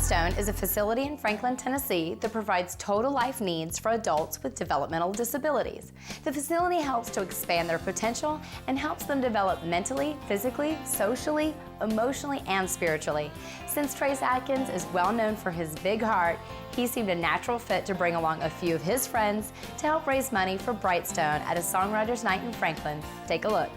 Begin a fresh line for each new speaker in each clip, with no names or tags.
Brightstone is a facility in Franklin, Tennessee that provides total life needs for adults with developmental disabilities. The facility helps to expand their potential and helps them develop mentally, physically, socially, emotionally, and spiritually. Since Trace Adkins is well known for his big heart, he seemed a natural fit to bring along a few of his friends to help raise money for Brightstone at a Songwriters Night in Franklin. Take a look.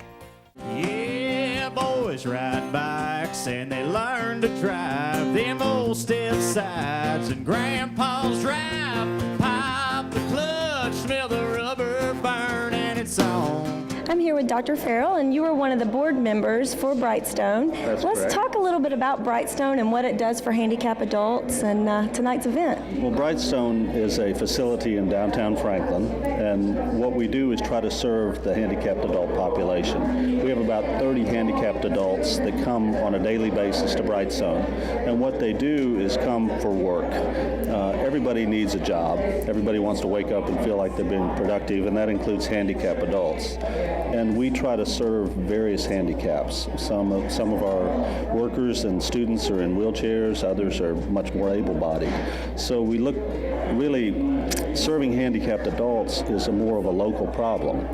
Yeah, boys ride bikes and they learn to drive them old stiff sides, and grandpas drive, pop the clutch, smell the rubber burn, and it's on.
I'm here with Dr. Farrell, and you are one of the board members for Brightstone.
That's
Let's
correct.
talk a little bit about Brightstone and what it does for handicapped adults and tonight's event.
Well, Brightstone is a facility in downtown Franklin, and what we do is try to serve the handicapped adult population. We have about 30 handicapped adults that come on a daily basis to Brightstone, and what they do is come for work. Everybody needs a job. Everybody wants to wake up and feel like they're being productive, and that includes handicapped adults. And we try to serve various handicaps. Some of our workers and students are in wheelchairs, others are much more able-bodied. So we look, really, serving handicapped adults is more of a local problem,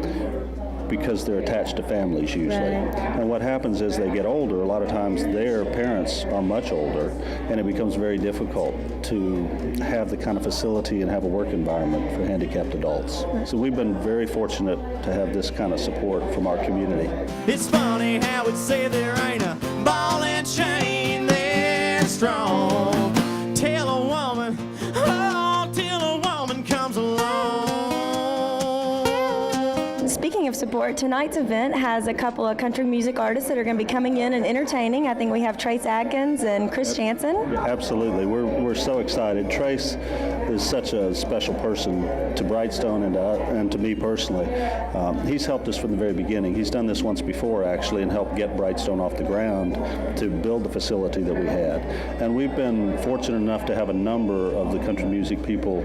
because they're attached to families usually.
Right.
And what happens is they get older, a lot of times their parents are much older, and it becomes very difficult to have the kind of facility and have a work environment for handicapped adults. So we've been very fortunate to have this kind of support from our community.
It's funny how it say there ain't a ball and chain that's strong. Tell a woman, oh, till a woman comes along.
Speaking of support, tonight's event has a couple of country music artists that are going to be coming in and entertaining. I think we have Trace Adkins and Chris Jansen.
Absolutely. We're so excited. Trace is such a special person to Brightstone and to me personally. He's helped us from the very beginning. He's done this once before, actually, and helped get Brightstone off the ground to build the facility that we had. And we've been fortunate enough to have a number of the country music people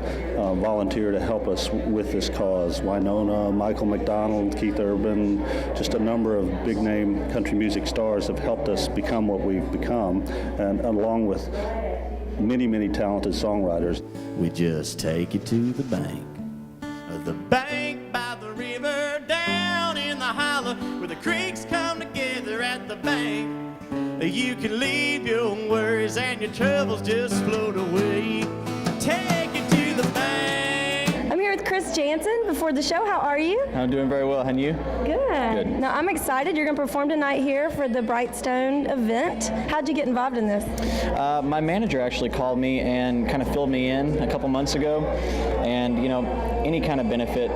volunteer to help us with this cause. Winona, Michael McDonald, Keith Urban, just a number of big-name country music stars have helped us become what we've become, and along with many, many talented songwriters.
We just take it to the bank. The bank by the river, down in the holler, where the creeks come together at the bank. You can leave your worries and your troubles just float away. Take it to the bank.
I'm here with Chris Jansen before the show. How are you?
I'm doing very well, and you?
Good. Now, I'm excited. You're going to perform tonight here for the Brightstone event. How'd you get involved in this?
My manager actually called me and kind of filled me in a couple months ago, and you know, any kind of benefit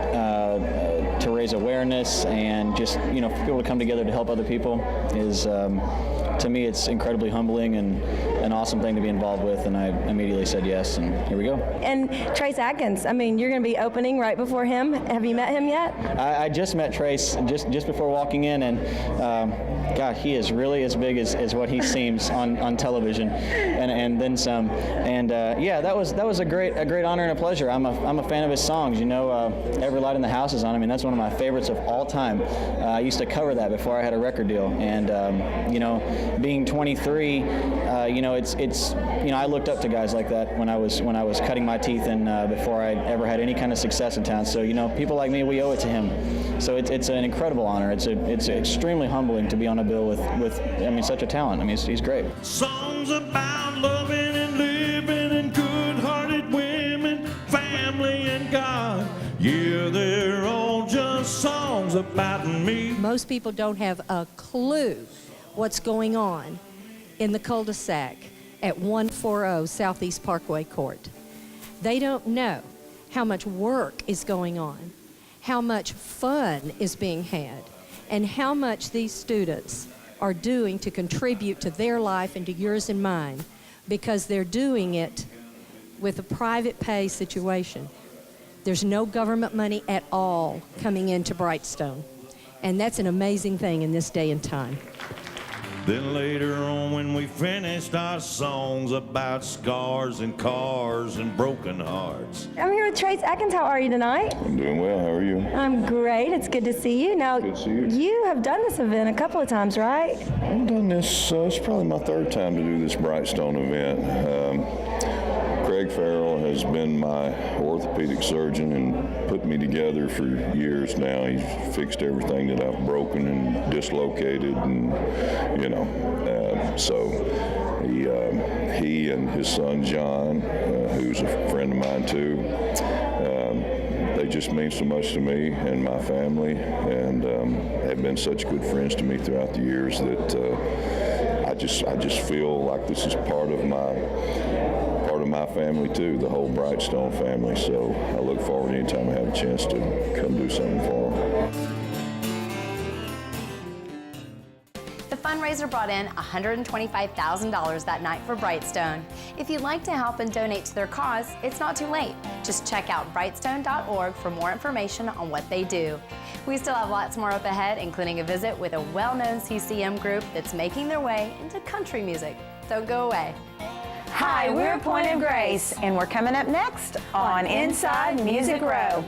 to raise awareness and just, you know, for people to come together to help other people is, to me, it's incredibly humbling and an awesome thing to be involved with, and I immediately said yes, and here we go.
And Trace Adkins, I mean, you're going to be opening right before him. Have you met him yet?
I just met Trace just before walking in, and God, he is really as big as what he seems on television, and then some. And yeah, that was a great honor and a pleasure. I'm a fan of his songs. You know, Every Light in the House is on. I mean, that's one of my favorites of all time. I used to cover that before I had a record deal, and you know, being 23, you know, it's you know, I looked up to guys like that when I was cutting my teeth and before I ever had any kind of success in town. So you know, people like me, we owe it to him. So it's an incredible honor. It's extremely humbling to be on a bill with I mean, such a talent. I mean, he's great.
Songs about loving and living and good-hearted women, family and God. Yeah, they're all just songs about me.
Most people don't have a clue what's going on in the cul-de-sac at 140 Southeast Parkway Court. They don't know how much work is going on, how much fun is being had, and how much these students are doing to contribute to their life and to yours and mine, because they're doing it with a private pay situation. There's no government money at all coming into Brightstone, and that's an amazing thing in this day and time.
Then later on when we finished our songs about scars and cars and broken hearts.
I'm here with Trace Adkins. How are you tonight?
I'm doing well. How are you?
I'm great. It's good to see you. Now,
Good to see you.
You have done this event a couple of times, right?
I've done this, it's probably my third time to do this Brightstone event. Craig Farrell has been my orthopedic surgeon and put me together for years now. He's fixed everything that I've broken and dislocated, and so he and his son John, who's a friend of mine too, they just mean so much to me and my family, and have been such good friends to me throughout the years that I just feel like this is part of my family too, the whole Brightstone family. So I look forward anytime I have a chance to come do something for them.
The fundraiser brought in $125,000 that night for Brightstone. If you'd like to help and donate to their cause, it's not too late. Just check out brightstone.org for more information on what they do. We still have lots more up ahead, including a visit with a well-known CCM group that's making their way into country music. Don't go away.
Hi, we're Point of Grace, and we're coming up next on Inside Music Row.